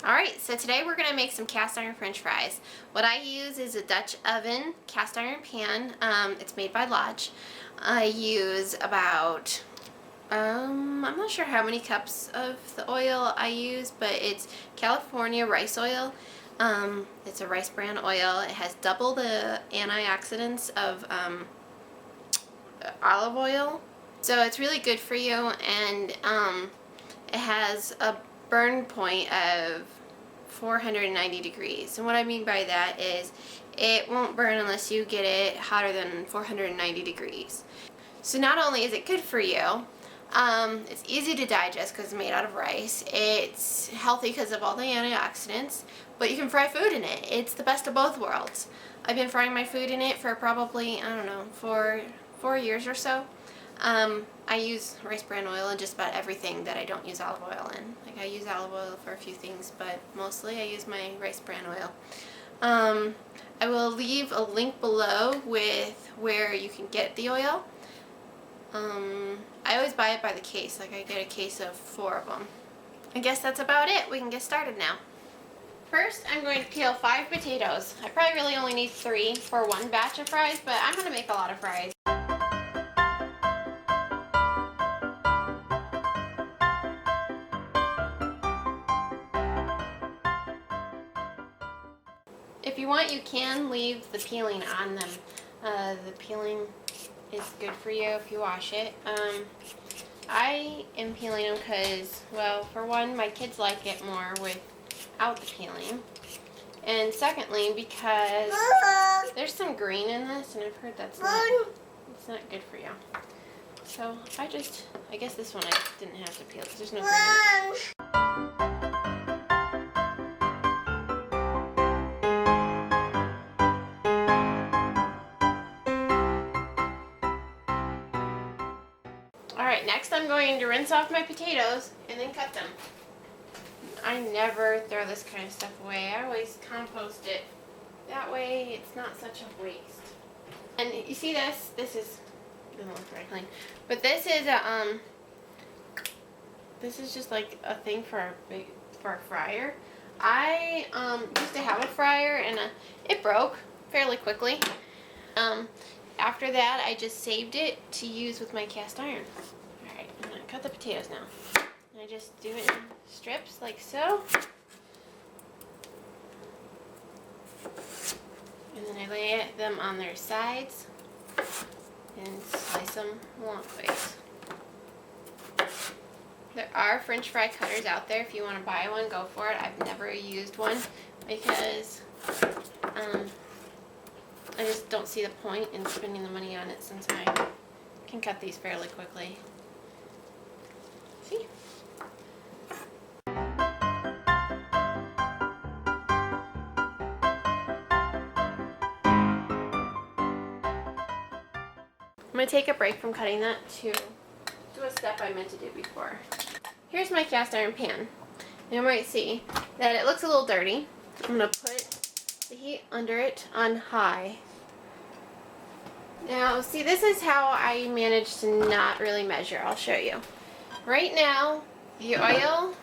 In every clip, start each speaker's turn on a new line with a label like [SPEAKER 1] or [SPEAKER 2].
[SPEAKER 1] Alright, so today we're going to make some cast iron french fries. What I use is a Dutch oven cast iron pan. It's made by Lodge. I use about, I'm not sure how many cups of the oil I use, but it's California rice oil. It's a rice bran oil. It has double the antioxidants of olive oil. So it's really good for you, and it has a burn point of 490 degrees. And what I mean by that is it won't burn unless you get it hotter than 490 degrees. So not only is it good for you, it's easy to digest because it's made out of rice. It's healthy because of all the antioxidants, but you can fry food in it. It's the best of both worlds. I've been frying my food in it for probably, I don't know, for 4 years or so. I use rice bran oil in just about everything that I don't use olive oil in. Like, I use olive oil for a few things, but mostly I use my rice bran oil. I will leave a link below with where you can get the oil. I always buy it by the case. Like, I get a case of 4 of them. I guess that's about it. We can get started now. First, I'm going to peel 5 potatoes. I probably really only need 3 for one batch of fries, but I'm going to make a lot of fries. If you want, you can leave the peeling on them. The peeling is good for you if you wash it. I am peeling them because, well, for one, my kids like it more without the peeling. And secondly, because there's some green in this, and I've heard it's not good for you. So I guess this one I didn't have to peel because there's no green in it. Alright, next I'm going to rinse off my potatoes and then cut them. I never throw this kind of stuff away. I always compost it. That way it's not such a waste. And you see this? This doesn't look very clean. But this is just like a thing for a fryer. I used to have a fryer and it broke fairly quickly. After that, I just saved it to use with my cast iron. Alright, I'm going to cut the potatoes now. I just do it in strips like so. And then I lay them on their sides and slice them longways. There are French fry cutters out there. If you want to buy one, go for it. I've never used one because I just don't see the point in spending the money on it since I can cut these fairly quickly. See? I'm going to take a break from cutting that to do a step I meant to do before. Here's my cast iron pan. You might see that it looks a little dirty. I'm going to put the heat under it on high. Now, see, this is how I managed to not really measure. I'll show you. Right now, the oil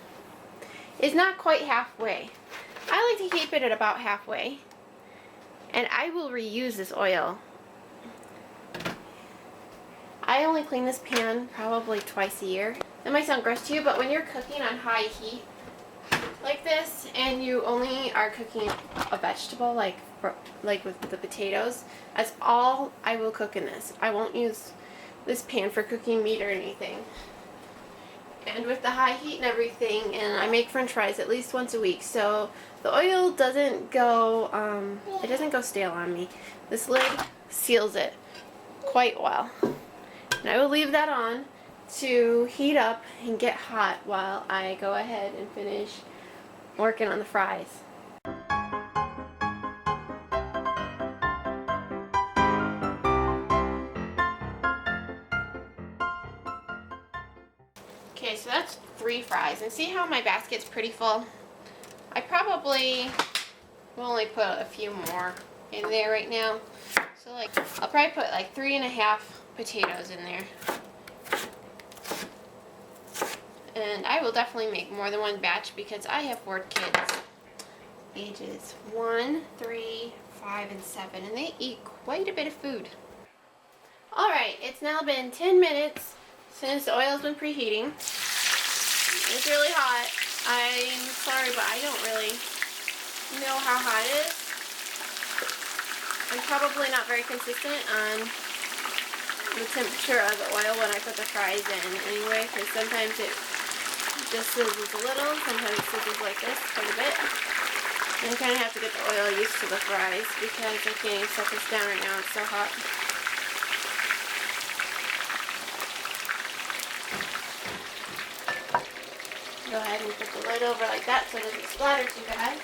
[SPEAKER 1] is not quite halfway. I like to keep it at about halfway. And I will reuse this oil. I only clean this pan probably twice a year. That might sound gross to you, but when you're cooking on high heat like this, and you only are cooking a vegetable like with the potatoes, that's all I will cook in this. I won't use this pan for cooking meat or anything. And with the high heat and everything, and I make French fries at least once a week, so the oil doesn't go stale on me. This lid seals it quite well. And I will leave that on to heat up and get hot while I go ahead and finish working on the fries. Okay, so that's 3 fries. And see how my basket's pretty full? I probably will only put a few more in there right now. So I'll probably put like 3.5 potatoes in there. And I will definitely make more than one batch because I have 4 kids, ages 1, 3, 5, and 7, and they eat quite a bit of food. Alright, it's now been 10 minutes since the oil's been preheating. It's really hot. I'm sorry, but I don't really know how hot it is. I'm probably not very consistent on the temperature of the oil when I put the fries in anyway, because sometimes it just sizzles a little, sometimes it sizzles like this quite a bit. And you kind of have to get the oil used to the fries because I can't even set this down right now, it's so hot. Go ahead and put the lid over like that so it doesn't splatter too bad.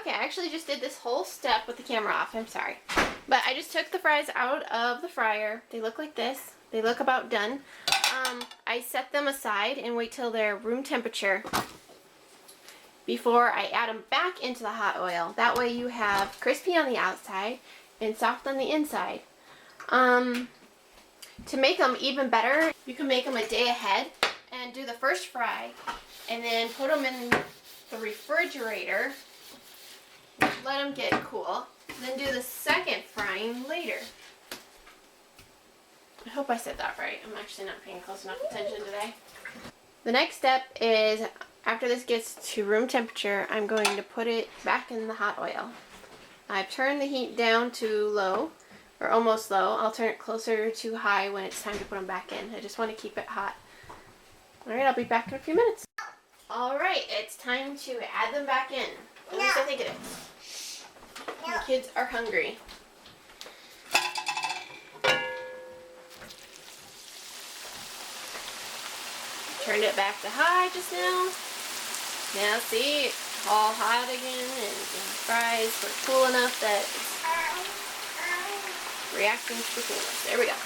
[SPEAKER 1] Okay, I actually just did this whole step with the camera off, I'm sorry. But I just took the fries out of the fryer. They look like this. They look about done. I set them aside and wait till they're room temperature before I add them back into the hot oil. That way you have crispy on the outside and soft on the inside. To make them even better, you can make them a day ahead and do the first fry and then put them in the refrigerator, let them get cool, then do the second frying later. I hope I said that right. I'm actually not paying close enough attention today. The next step is, after this gets to room temperature, I'm going to put it back in the hot oil. I've turned the heat down to low, or almost low. I'll turn it closer to high when it's time to put them back in. I just want to keep it hot. Alright, I'll be back in a few minutes. Alright, it's time to add them back in. At least I think it is. The kids are hungry. Turned it back to high just now. Now see, it's all hot again and the fries were cool enough that it's reacting to the coolness. There we go.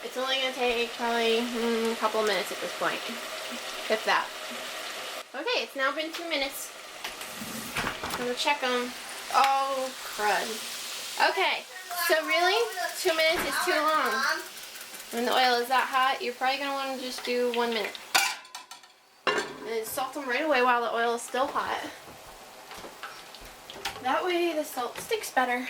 [SPEAKER 1] It's only going to take probably a couple of minutes at this point, if that. Okay, it's now been 2 minutes. I'm going to check them. Oh, crud. Okay, so really, 2 minutes is too long. When the oil is that hot, you're probably going to want to just do 1 minute. And then salt them right away while the oil is still hot. That way the salt sticks better.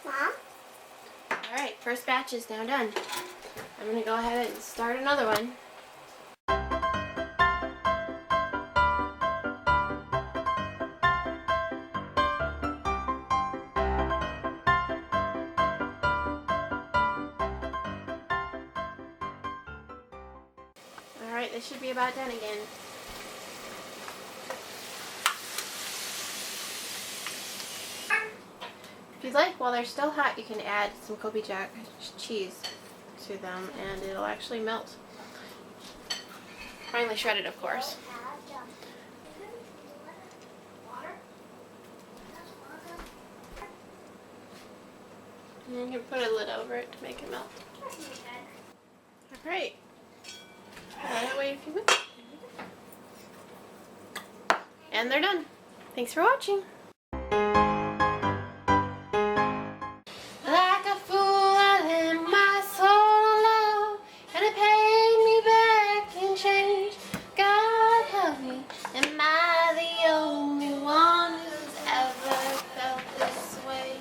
[SPEAKER 1] Mom? Alright, first batch is now done. I'm going to go ahead and start another one. Alright, this should be about done again. If you'd like, while they're still hot, you can add some Colby Jack cheese to them and it'll actually melt. Finely shredded, of course. And you can put a lid over it to make it melt. Alright. Wait a few minutes. And they're done. Thanks for watching. Like a fool, I lent my soul love, and it paid me back in change. God help me, am I the only one who's ever felt this way?